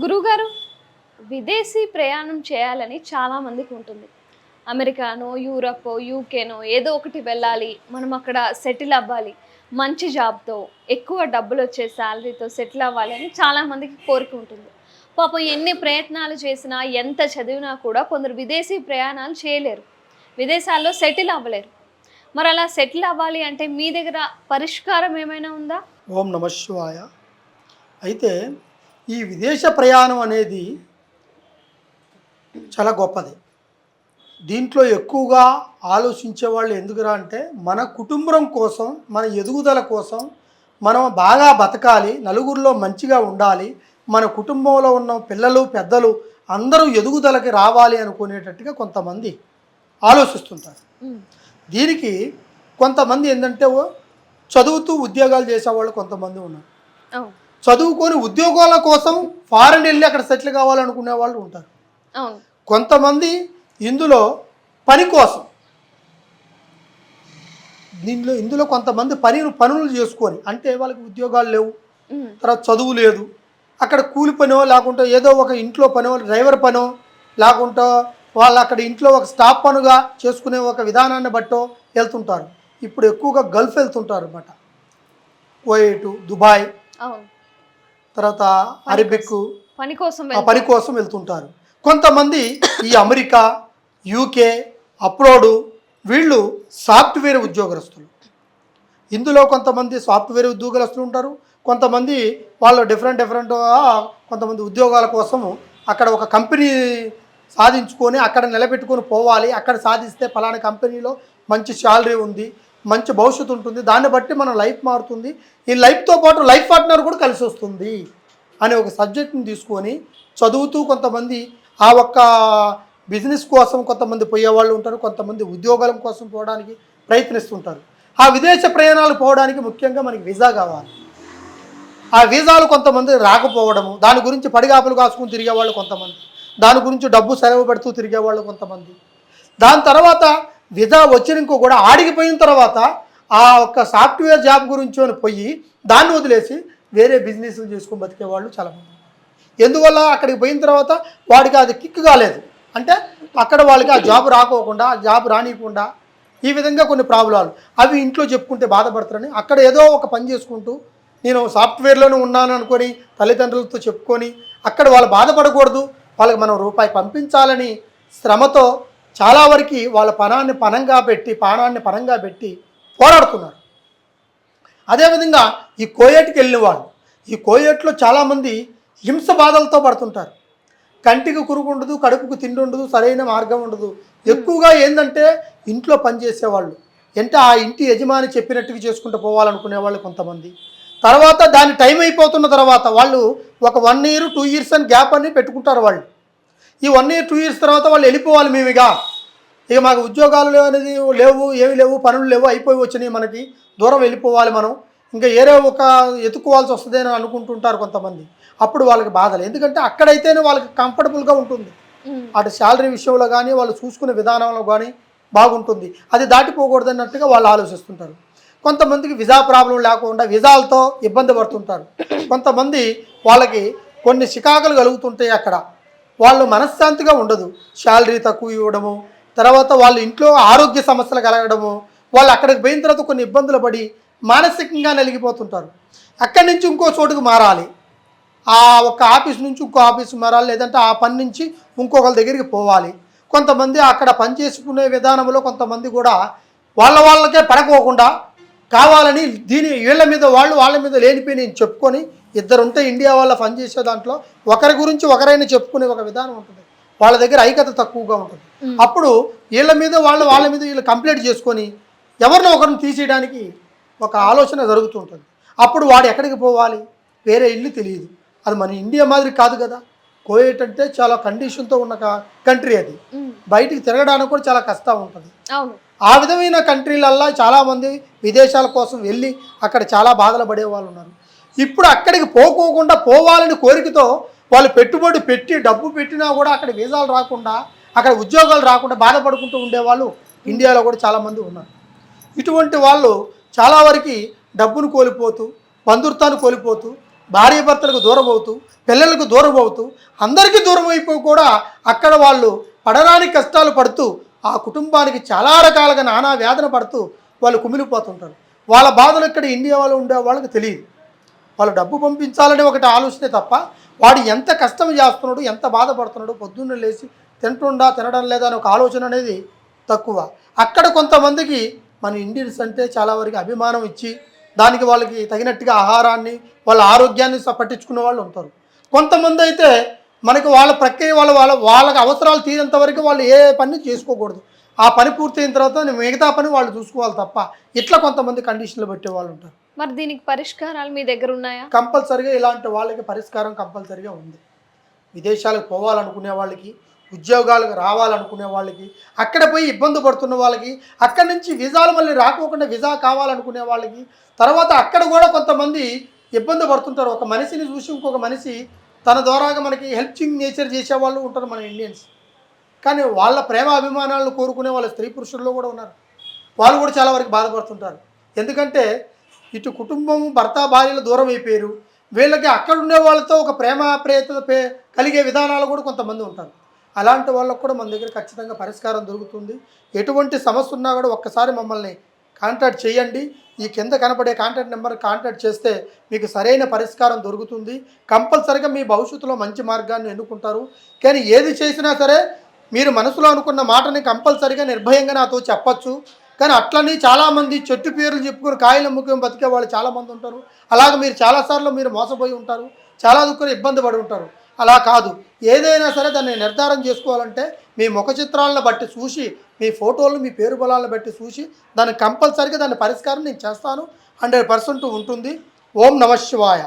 గురువుగారు, విదేశీ ప్రయాణం చేయాలని చాలామందికి ఉంటుంది. అమెరికానో, యూరపో, యూకేనో ఏదో ఒకటి వెళ్ళాలి. మనం అక్కడ సెటిల్ అవ్వాలి. మంచి జాబ్‌తో, ఎక్కువ డబ్బులొచ్చే శాలరీతో సెటిల్ అవ్వాలి అని చాలామందికి కోరిక ఉంటుంది. పాపం ఎన్ని ప్రయత్నాలు చేసినా, ఎంత చదివినా కూడా కొందరు విదేశీ ప్రయాణాలు చేయలేరు. విదేశాల్లో సెటిల్ అవ్వలేరు. మరి అలా సెటిల్ అవ్వాలి అంటే మీ దగ్గర పరిష్కారం ఏమైనా ఉందా? ఓం నమ శివాయ. అయితే ఈ విదేశ ప్రయాణం అనేది చాలా గొప్పది. దీంట్లో ఎక్కువగా ఆలోచించే వాళ్ళు ఎందుకురా అంటే మన కుటుంబం కోసం, మన ఎదుగుదల కోసం, మనం బాగా బతకాలి, నలుగురిలో మంచిగా ఉండాలి, మన కుటుంబంలో ఉన్న పిల్లలు పెద్దలు అందరూ ఎదుగుదలకి రావాలి అనుకునేటట్టుగా కొంతమంది ఆలోచిస్తుంటారు. దీనికి కొంతమంది ఏంటంటే చదువుతూ ఉద్యోగాలు చేసేవాళ్ళు కొంతమంది ఉన్నారు. చదువుకొని ఉద్యోగాల కోసం ఫారెన్ వెళ్ళి అక్కడ సెటిల్ కావాలనుకునే వాళ్ళు ఉంటారు. కొంతమంది ఇందులో పని కోసం, ఇందులో కొంతమంది పనులు చేసుకొని, అంటే వాళ్ళకి ఉద్యోగాలు లేవు, తర్వాత చదువు లేదు, అక్కడ కూలి పనో లేకుంటే ఏదో ఒక ఇంట్లో పనో, డ్రైవర్ పనో లేకుంటే వాళ్ళు అక్కడ ఇంట్లో ఒక స్టాఫ్ పనుగా చేసుకునే ఒక విధానాన్ని బట్టో వెళ్తుంటారు. ఇప్పుడు ఎక్కువగా గల్ఫ్ వెళ్తుంటారు అన్నమాట. కువైట్, దుబాయ్, తర్వాత అరబిక్ పని కోసం వెళ్తుంటారు. కొంతమంది ఈ అమెరికా, యూకే, అప్రోడ్, వీళ్ళు సాఫ్ట్వేర్ ఉద్యోగస్తులు. ఇందులో కొంతమంది సాఫ్ట్వేర్ ఉద్యోగస్తులు ఉంటారు. కొంతమంది వాళ్ళు డిఫరెంట్ కొంతమంది ఉద్యోగాల కోసము అక్కడ ఒక కంపెనీ సాధించుకొని అక్కడ నిలబెట్టుకొని పోవాలి, అక్కడ సాధిస్తే ఫలానా కంపెనీలో మంచి శాలరీ ఉంది, మంచి భవిష్యత్తు ఉంటుంది, దాన్ని బట్టి మన లైఫ్ మారుతుంది, ఈ లైఫ్తో పాటు లైఫ్ పార్ట్నర్ కూడా కలిసి వస్తుంది అనే ఒక సబ్జెక్ట్ని తీసుకొని చదువుతూ కొంతమంది ఆ ఒక్క బిజినెస్ కోసం కొంతమంది పోయేవాళ్ళు ఉంటారు. కొంతమంది ఉద్యోగాల కోసం పోవడానికి ప్రయత్నిస్తుంటారు. ఆ విదేశ ప్రయాణాలు పోవడానికి ముఖ్యంగా మనకి వీసా కావాలి. ఆ వీసాలు కొంతమంది రాకపోవడము, దాని గురించి పడిగాపులు కాసుకుని తిరిగేవాళ్ళు కొంతమంది, దాని గురించి డబ్బు సెలవు పెడుతూ తిరిగేవాళ్ళు కొంతమంది. దాని తర్వాత వీసా వచ్చినాక కూడా ఆడిగిపోయిన తర్వాత ఆ ఒక్క సాఫ్ట్వేర్ జాబ్ గురించి అని పోయి దాన్ని వదిలేసి వేరే బిజినెస్లు చేసుకొని బతికేవాళ్ళు చాలామంది. ఎందువల్ల అక్కడికి పోయిన తర్వాత వాడికి అది కిక్ కాలేదు, అంటే అక్కడ వాళ్ళకి ఆ జాబ్ రాకోకుండా, ఆ జాబ్ రానియకుండా, ఈ విధంగా కొన్ని ప్రాబ్లాలు అవి ఇంట్లో చెప్పుకుంటే బాధపడతారని అక్కడ ఏదో ఒక పని చేసుకుంటూ నేను సాఫ్ట్వేర్లోనే ఉన్నాను అనుకొని తల్లిదండ్రులతో చెప్పుకొని అక్కడ వాళ్ళు బాధపడకూడదు, వాళ్ళకి మనం రూపాయి పంపించాలని శ్రమతో చాలా వరకు వాళ్ళ ప్రాణాన్ని పణంగా పెట్టి పోరాడుతున్నారు. అదేవిధంగా ఈ కోయేట్కి వెళ్ళిన వాళ్ళు, ఈ కోయేట్లో చాలామంది హింస బాధలతో పడుతుంటారు. కంటికి కురుగు ఉండదు, కడుపుకు తిండి ఉండదు, సరైన మార్గం ఉండదు. ఎక్కువగా ఏంటంటే ఇంట్లో పనిచేసేవాళ్ళు, అంటే ఆ ఇంటి యజమాని చెప్పినట్టుగా చేసుకుంటూ పోవాలనుకునే వాళ్ళు కొంతమంది. తర్వాత దాని టైం అయిపోతున్న తర్వాత వాళ్ళు ఒక 1 year 2 years అని గ్యాప్ అని పెట్టుకుంటారు. వాళ్ళు ఈ 1 year 2 years తర్వాత వాళ్ళు వెళ్ళిపోవాలి. మేము ఇక మాకు ఉద్యోగాలు అనేది లేవు, ఏమి లేవు, పనులు లేవు, అయిపోయి వచ్చినాయి, మనకి దూరం వెళ్ళిపోవాలి, మనం ఇంకా ఏదో ఒక ఎత్తుకోవాల్సి వస్తుంది అని అనుకుంటుంటారు కొంతమంది. అప్పుడు వాళ్ళకి బాధలు, ఎందుకంటే అక్కడైతేనే వాళ్ళకి కంఫర్టబుల్గా ఉంటుంది, అటు శాలరీ విషయంలో కానీ వాళ్ళు చూసుకునే విధానంలో కానీ బాగుంటుంది, అది దాటిపోకూడదు అన్నట్టుగా వాళ్ళు ఆలోచిస్తుంటారు. కొంతమందికి వీసా ప్రాబ్లం లేకుండా వీసాలతో ఇబ్బంది పడుతుంటారు. కొంతమంది వాళ్ళకి కొన్ని చికాకులు కలుగుతుంటాయి, అక్కడ వాళ్ళు మనశ్శాంతిగా ఉండదు, శాలరీ తక్కువ ఇవ్వడము, తర్వాత వాళ్ళు ఇంట్లో ఆరోగ్య సమస్యలు కలగడము, వాళ్ళు అక్కడికి పోయిన తర్వాత కొన్ని ఇబ్బందులు పడి మానసికంగా నలిగిపోతుంటారు. అక్కడి నుంచి ఇంకో చోటుకు మారాలి, ఆ ఒక్క ఆఫీస్ నుంచి ఇంకో ఆఫీస్ మారాలి, లేదంటే ఆ పని నుంచి ఇంకొకరి దగ్గరికి పోవాలి. కొంతమంది అక్కడ పని చేసుకునే విధానంలో కొంతమంది కూడా వాళ్ళకే పడకోకుండా కావాలని వీళ్ళ మీద వాళ్ళ మీద లేనిపోయి నేను చెప్పుకొని, ఇద్దరుంటే ఇండియా వాళ్ళ పని చేసే దాంట్లో ఒకరి గురించి ఒకరైనా చెప్పుకునే ఒక విధానం ఉంటుంది, వాళ్ళ దగ్గర ఐక్యత తక్కువగా ఉంటుంది. అప్పుడు వీళ్ళ మీద వాళ్ళ మీద వీళ్ళు కంప్లైంట్ చేసుకొని ఎవరినో ఒకరిని తీసేయడానికి ఒక ఆలోచన జరుగుతుంటుంది. అప్పుడు వాడు ఎక్కడికి పోవాలి, వేరే ఇల్లు తెలియదు. అది మన ఇండియా మాదిరి కాదు కదా, కోయేట్ అంటే చాలా కండిషన్తో ఉన్న కంట్రీ, అది బయటికి తిరగడానికి కూడా చాలా కష్టం ఉంటుంది. ఆ విధమైన కంట్రీలల్లో చాలామంది విదేశాల కోసం వెళ్ళి అక్కడ చాలా బాధలు పడే వాళ్ళు ఉన్నారు. ఇప్పుడు అక్కడికి పోకోకుండా పోవాలని కోరికతో వాళ్ళు పెట్టుబడి పెట్టి డబ్బు పెట్టినా కూడా అక్కడ వీసాలు రాకుండా, అక్కడ ఉద్యోగాలు రాకుండా బాధపడుకుంటూ ఉండేవాళ్ళు ఇండియాలో కూడా చాలామంది ఉన్నారు. ఇటువంటి వాళ్ళు చాలా వరకు డబ్బును కోల్పోతూ, బంధుత్వాన్ని కోల్పోతూ భార్య భర్తలకు దూరం అవుతూ, పిల్లలకు దూరం అవుతూ, అందరికీ దూరం అయిపోయి కూడా అక్కడ వాళ్ళు పడరాని కష్టాలు పడుతూ ఆ కుటుంబానికి చాలా రకాలుగా నానా వేదన పడుతూ వాళ్ళు కుమిలిపోతుంటారు. వాళ్ళ బాధలు ఇక్కడ ఇండియా వాళ్ళు ఉండే వాళ్ళకి తెలియదు. వాళ్ళు డబ్బు పంపించాలని ఒకటి ఆలోచనే తప్ప వాడు ఎంత కష్టం చేస్తున్నాడు, ఎంత బాధపడుతున్నాడు, పొద్దున్నే లేచి తినడం లేదా అని ఒక ఆలోచన అనేది తక్కువ. అక్కడ కొంతమందికి మన ఇండియన్స్ అంటే చాలా వరకు అభిమానం ఇచ్చి దానికి వాళ్ళకి తగినట్టుగా ఆహారాన్ని, వాళ్ళ ఆరోగ్యాన్ని పట్టించుకునే వాళ్ళు ఉంటారు. కొంతమంది అయితే మనకి వాళ్ళ ప్రక్రియ వాళ్ళకి అవసరాలు తీరేంత వరకు వాళ్ళు ఏ పని చేసుకోకూడదు. ఆ పని పూర్తయిన తర్వాత మిగతా పని వాళ్ళు చూసుకోవాలి తప్ప ఇట్లా కొంతమంది కండిషన్లు పెట్టే వాళ్ళు ఉంటారు. మరి దీనికి పరిష్కారాలు మీ దగ్గర ఉన్నాయా? కంపల్సరిగా ఇలాంటి వాళ్ళకి పరిష్కారం కంపల్సరిగా ఉంది. విదేశాలకు పోవాలనుకునే వాళ్ళకి, ఉద్యోగాలకు రావాలనుకునే వాళ్ళకి, అక్కడ పోయి ఇబ్బంది పడుతున్న వాళ్ళకి, అక్కడి నుంచి వీసాలు మళ్ళీ రాకోకుండా వీసా కావాలనుకునే వాళ్ళకి, తర్వాత అక్కడ కూడా కొంతమంది ఇబ్బంది పడుతుంటారు. ఒక మనిషిని చూసి ఇంకొక మనిషి తన ద్వారాగా మనకి హెల్పింగ్ నేచర్ చేసేవాళ్ళు ఉంటారు మన ఇండియన్స్. కానీ వాళ్ళ ప్రేమ అభిమానాలను కోరుకునే వాళ్ళ స్త్రీ పురుషుల్లో కూడా ఉన్నారు. వాళ్ళు కూడా చాలా వరకు బాధపడుతుంటారు. ఎందుకంటే ఇటు కుటుంబం భర్త భార్యలు దూరం అయిపోయారు. వీళ్ళకి అక్కడ ఉండే వాళ్ళతో ఒక ప్రేమ ప్రేయత కలిగే విధానాలు కూడా కొంతమంది ఉంటారు. అలాంటి వాళ్ళకు కూడా మన దగ్గర ఖచ్చితంగా పరిష్కారం దొరుకుతుంది. ఎటువంటి సమస్య ఉన్నా కూడా ఒక్కసారి మమ్మల్ని కాంటాక్ట్ చేయండి. ఈ కింద కనపడే కాంటాక్ట్ నెంబర్ కాంటాక్ట్ చేస్తే మీకు సరైన పరిష్కారం దొరుకుతుంది. కంపల్సరిగా మీ భవిష్యత్తులో మంచి మార్గాన్ని ఎన్నుకుంటారు. కానీ ఏది చేసినా సరే మీరు మనసులో అనుకున్న మాటని కంపల్సరిగా నిర్భయంగా నాతో చెప్పచ్చు. కానీ అట్లని చాలామంది చెట్టు పేర్లు చెప్పుకొని కాయలు అమ్ముకొని బతికే వాళ్ళు చాలామంది ఉంటారు. అలాగే మీరు చాలాసార్లు మీరు మోసపోయి ఉంటారు, చాలా దుఃఖం ఇబ్బంది పడి ఉంటారు. అలా కాదు, ఏదైనా సరే దాన్ని నిర్ధారణ చేసుకోవాలంటే మీ ముఖ చిత్రాలను బట్టి చూసి, మీ ఫోటోలను, మీ పేరు బలాలను బట్టి చూసి దాన్ని కంపల్సరిగా దాని పరిష్కారం నేను చేస్తాను. 100% ఉంటుంది. ఓం నమః శివాయ.